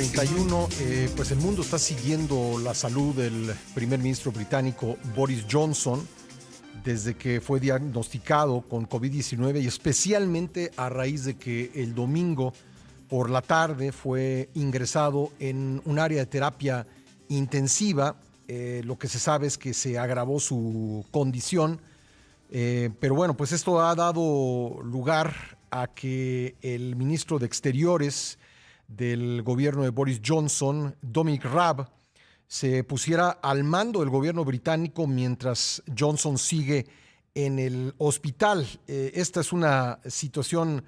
31, pues el mundo está siguiendo la salud del primer ministro británico Boris Johnson desde que fue diagnosticado con COVID-19 y especialmente a raíz de que el domingo por la tarde fue ingresado en un área de terapia intensiva. Lo que se sabe es que se agravó su condición, pero bueno, pues esto ha dado lugar a que el ministro de Exteriores del gobierno de Boris Johnson, Dominic Raab, se pusiera al mando del gobierno británico mientras Johnson sigue en el hospital. Esta es una situación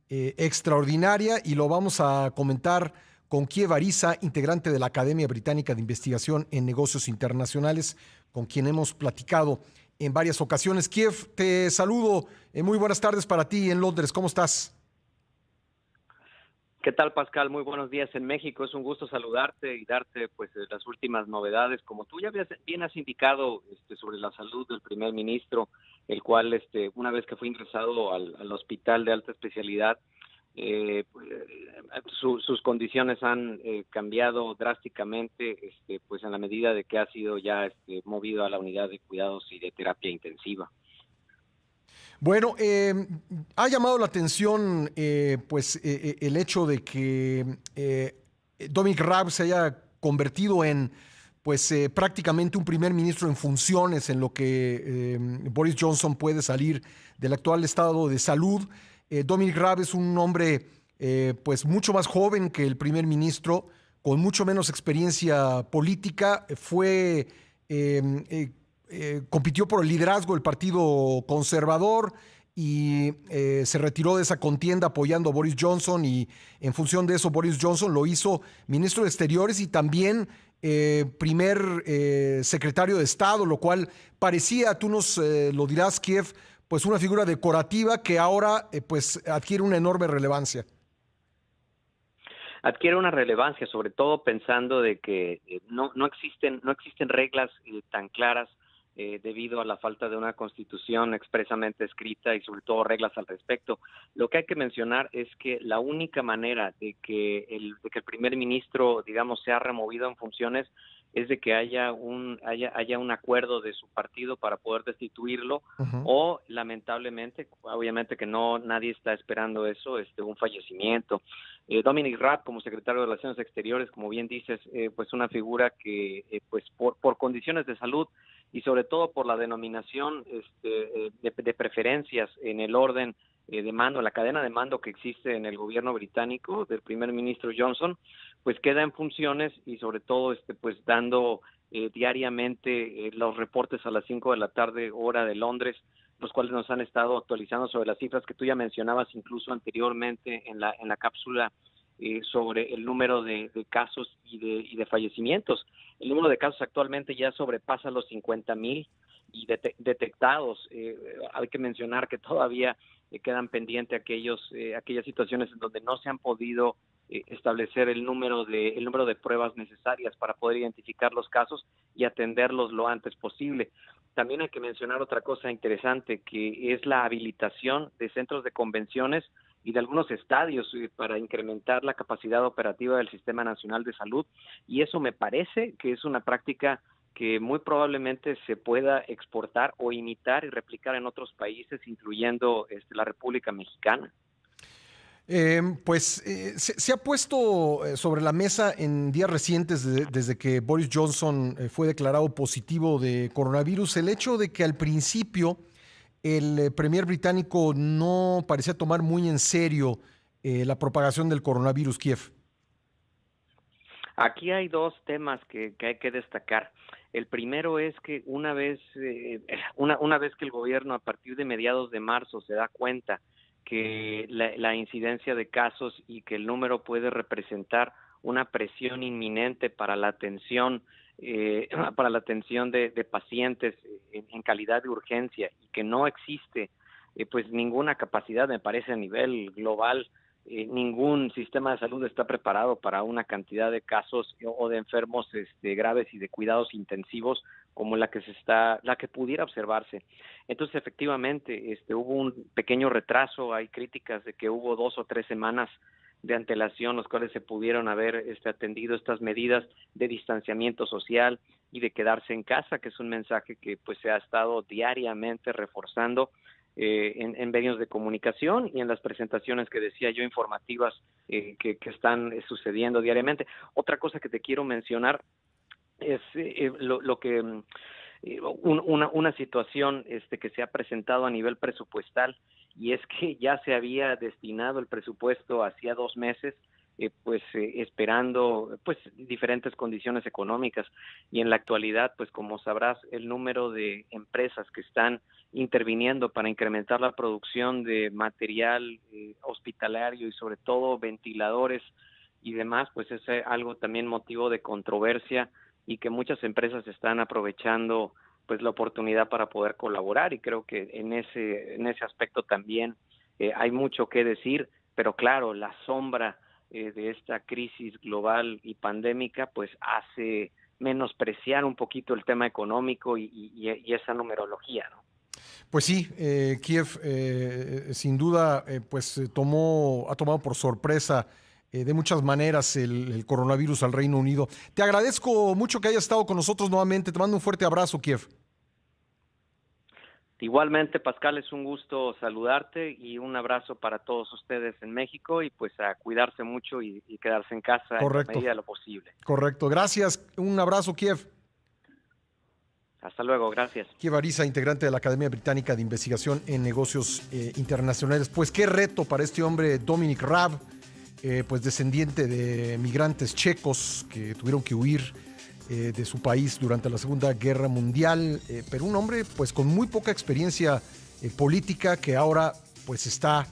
extraordinaria y lo vamos a comentar con Kiev Arisa, integrante de la Academia Británica de Investigación en Negocios Internacionales, con quien hemos platicado en varias ocasiones. Kiev, te saludo. Muy buenas tardes para ti en Londres. ¿Cómo estás? ¿Qué tal, Pascal? Muy buenos días en México. Es un gusto saludarte y darte pues las últimas novedades. Como tú ya bien has indicado sobre la salud del primer ministro, el cual una vez que fue ingresado al hospital de alta especialidad, sus condiciones han cambiado drásticamente, pues en la medida de que ha sido ya movido a la unidad de cuidados y de terapia intensiva. Bueno, ha llamado la atención el hecho de que Dominic Raab se haya convertido en prácticamente un primer ministro en funciones en lo que Boris Johnson puede salir del actual estado de salud. Dominic Raab es un hombre pues mucho más joven que el primer ministro, con mucho menos experiencia política. Compitió por el liderazgo del Partido Conservador y se retiró de esa contienda apoyando a Boris Johnson, y en función de eso Boris Johnson lo hizo ministro de Exteriores y también primer secretario de Estado, lo cual parecía, tú nos lo dirás, Kiev, pues una figura decorativa que ahora pues adquiere una enorme relevancia. Adquiere una relevancia, sobre todo pensando de que no existen reglas tan claras debido a la falta de una constitución expresamente escrita y sobre todo reglas al respecto. Lo que hay que mencionar es que la única manera de que el primer ministro, digamos, sea removido en funciones es de que haya un acuerdo de su partido para poder destituirlo, o lamentablemente, obviamente que nadie está esperando eso, un fallecimiento. Dominic Raab, como secretario de Relaciones Exteriores, como bien dices, pues una figura que pues por condiciones de salud y sobre todo por la denominación de preferencias en el orden de mando, la cadena de mando que existe en el gobierno británico del primer ministro Johnson, pues queda en funciones y sobre todo pues dando diariamente los reportes a las 5 de la tarde hora de Londres, los cuales nos han estado actualizando sobre las cifras que tú ya mencionabas incluso anteriormente en la cápsula sobre el número de casos y de fallecimientos. El número de casos actualmente ya sobrepasa los 50,000 y detectados. Hay que mencionar que todavía quedan pendientes aquellas situaciones en donde no se han podido establecer el número de pruebas necesarias para poder identificar los casos y atenderlos lo antes posible. También hay que mencionar otra cosa interesante, que es la habilitación de centros de convenciones y de algunos estadios para incrementar la capacidad operativa del Sistema Nacional de Salud, y eso me parece que es una práctica que muy probablemente se pueda exportar o imitar y replicar en otros países, incluyendo la República Mexicana. Se ha puesto sobre la mesa en días recientes, desde que Boris Johnson fue declarado positivo de coronavirus, el hecho de que al principio el premier británico no parecía tomar muy en serio la propagación del coronavirus, Kiev. Aquí hay dos temas que hay que destacar. El primero es que una vez que el gobierno a partir de mediados de marzo se da cuenta que la incidencia de casos y que el número puede representar una presión inminente para la atención de pacientes en calidad de urgencia, y que no existe pues ninguna capacidad, me parece, a nivel global. Ningún sistema de salud está preparado para una cantidad de casos o de enfermos graves y de cuidados intensivos como la que pudiera observarse. Entonces, efectivamente, hubo un pequeño retraso. Hay críticas de que hubo 2 o 3 semanas de antelación, los cuales se pudieron haber atendido estas medidas de distanciamiento social y de quedarse en casa, que es un mensaje que pues se ha estado diariamente reforzando en medios de comunicación y en las presentaciones que decía yo informativas que están sucediendo diariamente. Otra cosa que te quiero mencionar es lo que una situación que se ha presentado a nivel presupuestal, y es que ya se había destinado el presupuesto hacía 2 meses, esperando pues diferentes condiciones económicas, y en la actualidad, pues como sabrás, el número de empresas que están interviniendo para incrementar la producción de material hospitalario y sobre todo ventiladores y demás, pues es algo también motivo de controversia, y que muchas empresas están aprovechando pues la oportunidad para poder colaborar, y creo que en ese aspecto también hay mucho que decir, pero claro, la sombra de esta crisis global y pandémica pues hace menospreciar un poquito el tema económico y esa numerología, ¿no? Pues sí, Kiev sin duda ha tomado por sorpresa de muchas maneras el coronavirus al Reino Unido. Te agradezco mucho que hayas estado con nosotros nuevamente. Te mando un fuerte abrazo, Kiev. Igualmente, Pascal, es un gusto saludarte y un abrazo para todos ustedes en México, y pues a cuidarse mucho y quedarse en casa. Correcto. En la medida de lo posible. Correcto. Gracias. Un abrazo, Kiev. Hasta luego, gracias. Kiev Arisa, integrante de la Academia Británica de Investigación en Negocios Internacionales. Pues qué reto para este hombre, Dominic Raab, pues descendiente de migrantes checos que tuvieron que huir de su país durante la Segunda Guerra Mundial, pero un hombre pues con muy poca experiencia política, que ahora pues está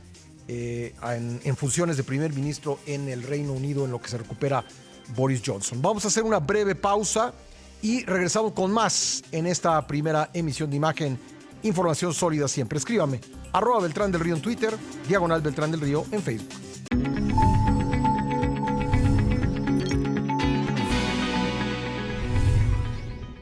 en funciones de primer ministro en el Reino Unido, en lo que se recupera Boris Johnson. Vamos a hacer una breve pausa y regresamos con más en esta primera emisión de Imagen. Información sólida siempre. Escríbame @Beltrán del Río en Twitter, /Beltrán del Río en Facebook.